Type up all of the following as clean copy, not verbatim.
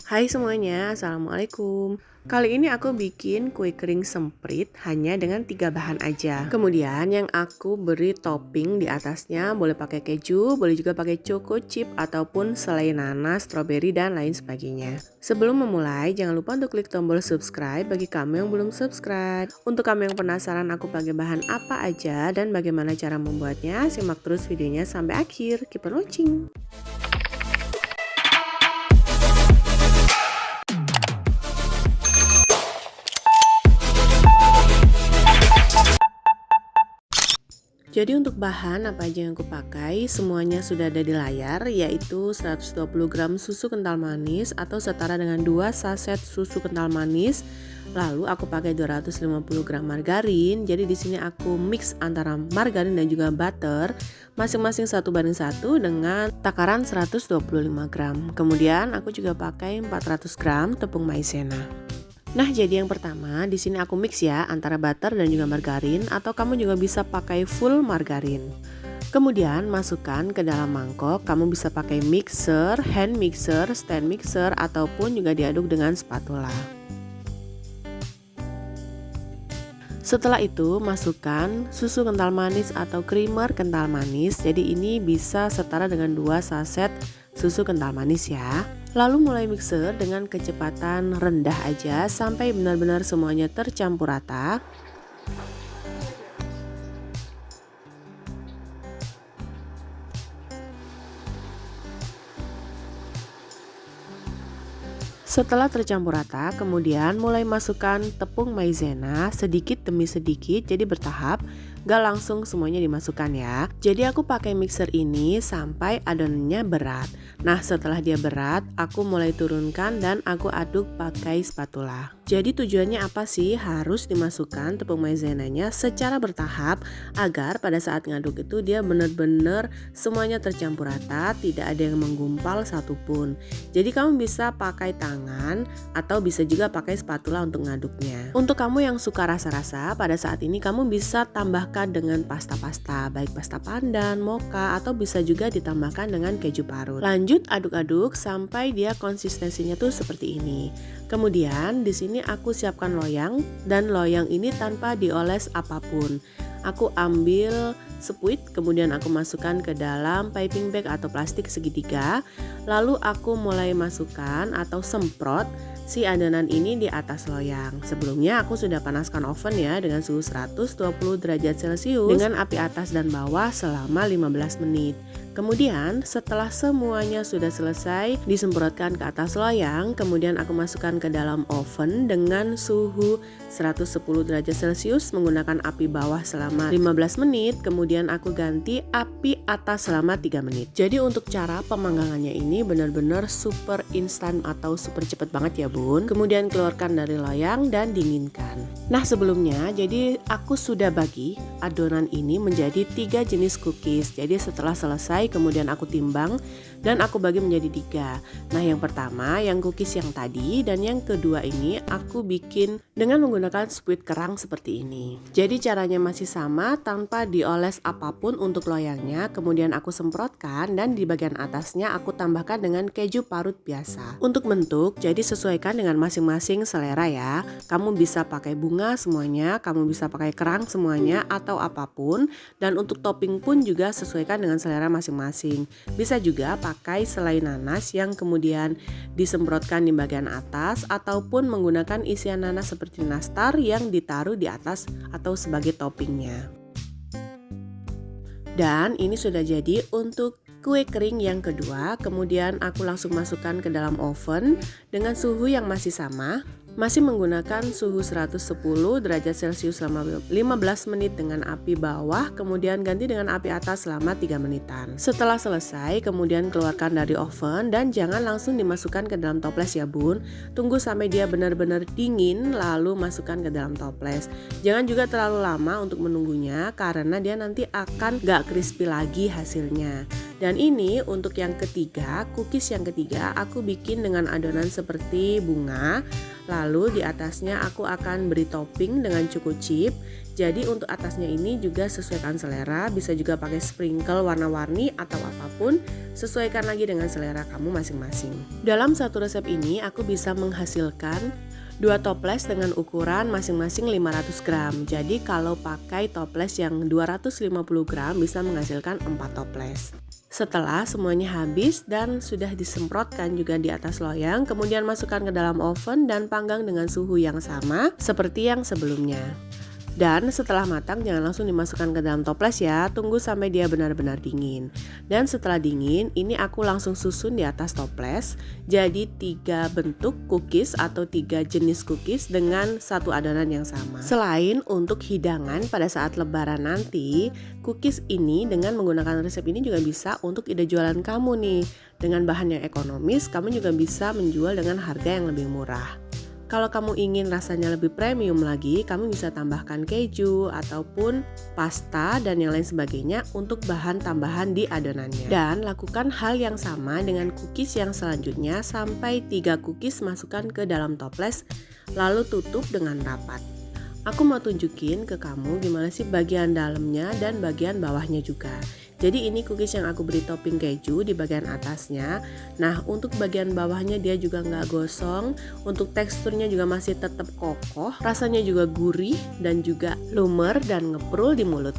Hai semuanya, Assalamualaikum. Kali ini aku bikin kue kering semprit hanya dengan 3 bahan aja. Kemudian yang aku beri topping di atasnya boleh pakai keju, boleh juga pakai choco chip ataupun selai nanas, stroberi dan lain sebagainya. Sebelum memulai, jangan lupa untuk klik tombol subscribe bagi kamu yang belum subscribe. Untuk kamu yang penasaran aku pakai bahan apa aja dan bagaimana cara membuatnya, simak terus videonya sampai akhir. Keep on watching. Jadi untuk bahan apa aja yang aku pakai semuanya sudah ada di layar, yaitu 120 gram susu kental manis atau setara dengan 2 saset susu kental manis. Lalu aku pakai 250 gram margarin. Jadi di sini aku mix antara margarin dan juga butter masing-masing 1:1 dengan takaran 125 gram. Kemudian aku juga pakai 400 gram tepung maizena. Nah, jadi yang pertama di sini aku mix ya antara butter dan juga margarin atau kamu juga bisa pakai full margarin. Kemudian masukkan ke dalam mangkok, kamu bisa pakai mixer, hand mixer, stand mixer ataupun juga diaduk dengan spatula. Setelah itu masukkan susu kental manis atau creamer kental manis. Jadi ini bisa setara dengan 2 saset susu kental manis ya. Lalu mulai mixer dengan kecepatan rendah aja sampai benar-benar semuanya tercampur rata. Setelah tercampur rata, kemudian mulai masukkan tepung maizena sedikit demi sedikit, jadi bertahap, gak langsung semuanya dimasukkan ya. Jadi aku pakai mixer ini sampai adonannya berat. Nah, setelah dia berat, aku mulai turunkan dan aku aduk pakai spatula. Jadi tujuannya apa sih? Harus dimasukkan tepung maizenanya secara bertahap agar pada saat ngaduk itu dia benar-benar semuanya tercampur rata, tidak ada yang menggumpal satupun. Jadi kamu bisa pakai tangan atau bisa juga pakai spatula untuk ngaduknya. Untuk kamu yang suka rasa-rasa, pada saat ini kamu bisa tambahkan dengan pasta-pasta, baik pasta pandan, mocha atau bisa juga ditambahkan dengan keju parut. Lanjut aduk-aduk sampai dia konsistensinya tuh seperti ini. Kemudian di sini aku siapkan loyang dan loyang ini tanpa dioles apapun. Aku ambil spuit, kemudian aku masukkan ke dalam piping bag atau plastik segitiga. Lalu aku mulai masukkan atau semprot si adonan ini di atas loyang. Sebelumnya aku sudah panaskan oven ya dengan suhu 120 derajat Celcius dengan api atas dan bawah selama 15 menit. Kemudian setelah semuanya sudah selesai disemprotkan ke atas loyang, kemudian aku masukkan ke dalam oven dengan suhu 110 derajat Celcius menggunakan api bawah selama 15 menit, kemudian aku ganti api atas selama 3 menit. Jadi untuk cara pemanggangannya ini benar-benar super instan atau super cepat banget ya bun. Kemudian keluarkan dari loyang dan dinginkan. Nah sebelumnya jadi aku sudah bagi adonan ini menjadi 3 jenis cookies. Jadi setelah selesai kemudian aku timbang dan aku bagi menjadi 3. Nah yang pertama yang cookies yang tadi dan yang kedua ini aku bikin dengan menggunakan spuit kerang seperti ini. Jadi caranya masih sama tanpa dioles apapun untuk loyangnya. Kemudian aku semprotkan dan di bagian atasnya aku tambahkan dengan keju parut biasa. Untuk bentuk jadi sesuaikan dengan masing-masing selera ya. Kamu bisa pakai bunga semuanya, kamu bisa pakai kerang semuanya atau apapun. Dan untuk topping pun juga sesuaikan dengan selera masing-masing. Bisa juga pakai selai nanas yang kemudian disemprotkan di bagian atas ataupun menggunakan isian nanas seperti nastar yang ditaruh di atas atau sebagai toppingnya. Dan ini sudah jadi untuk kue kering yang kedua. Kemudian aku langsung masukkan ke dalam oven dengan suhu yang masih sama. Masih menggunakan suhu 110 derajat Celcius selama 15 menit dengan api bawah, kemudian ganti dengan api atas selama 3 menitan. Setelah selesai, kemudian keluarkan dari oven dan jangan langsung dimasukkan ke dalam toples ya bun. Tunggu sampai dia benar-benar dingin lalu masukkan ke dalam toples. Jangan juga terlalu lama untuk menunggunya karena dia nanti akan gak crispy lagi hasilnya. Dan ini untuk yang ketiga, cookies yang ketiga aku bikin dengan adonan seperti bunga. Lalu di atasnya aku akan beri topping dengan cuku chip. Jadi untuk atasnya ini juga sesuaikan selera, bisa juga pakai sprinkle warna-warni atau apapun, sesuaikan lagi dengan selera kamu masing-masing. Dalam satu resep ini aku bisa menghasilkan 2 toples dengan ukuran masing-masing 500 gram. Jadi kalau pakai toples yang 250 gram bisa menghasilkan 4 toples. Setelah semuanya habis dan sudah disemprotkan juga di atas loyang, kemudian masukkan ke dalam oven dan panggang dengan suhu yang sama seperti yang sebelumnya. Dan setelah matang jangan langsung dimasukkan ke dalam toples ya, tunggu sampai dia benar-benar dingin. Dan setelah dingin, ini aku langsung susun di atas toples. Jadi 3 bentuk cookies atau 3 jenis cookies dengan satu adonan yang sama. Selain untuk hidangan pada saat lebaran nanti, cookies ini dengan menggunakan resep ini juga bisa untuk ide jualan kamu nih. Dengan bahan yang ekonomis, kamu juga bisa menjual dengan harga yang lebih murah. Kalau kamu ingin rasanya lebih premium lagi, kamu bisa tambahkan keju ataupun pasta dan yang lain sebagainya untuk bahan tambahan di adonannya. Dan lakukan hal yang sama dengan cookies yang selanjutnya sampai 3 cookies masukkan ke dalam toples, lalu tutup dengan rapat. Aku mau tunjukin ke kamu gimana sih bagian dalamnya dan bagian bawahnya juga. Jadi ini cookies yang aku beri topping keju di bagian atasnya. Nah untuk bagian bawahnya dia juga nggak gosong. Untuk teksturnya juga masih tetap kokoh. Rasanya juga gurih dan juga lumer dan ngeprul di mulut.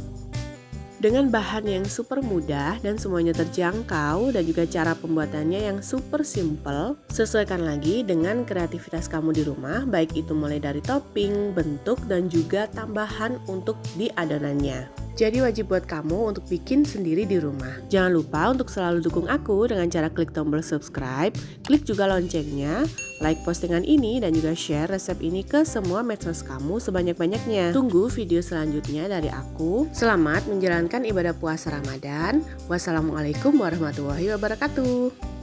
Dengan bahan yang super mudah dan semuanya terjangkau dan juga cara pembuatannya yang super simple, sesuaikan lagi dengan kreativitas kamu di rumah, baik itu mulai dari topping, bentuk, dan juga tambahan untuk di adonannya. Jadi wajib buat kamu untuk bikin sendiri di rumah. Jangan lupa untuk selalu dukung aku dengan cara klik tombol subscribe, klik juga loncengnya, like postingan ini dan juga share resep ini ke semua medsos kamu sebanyak-banyaknya. Tunggu video selanjutnya dari aku. Selamat menjalankan ibadah puasa Ramadan. Wassalamualaikum warahmatullahi wabarakatuh.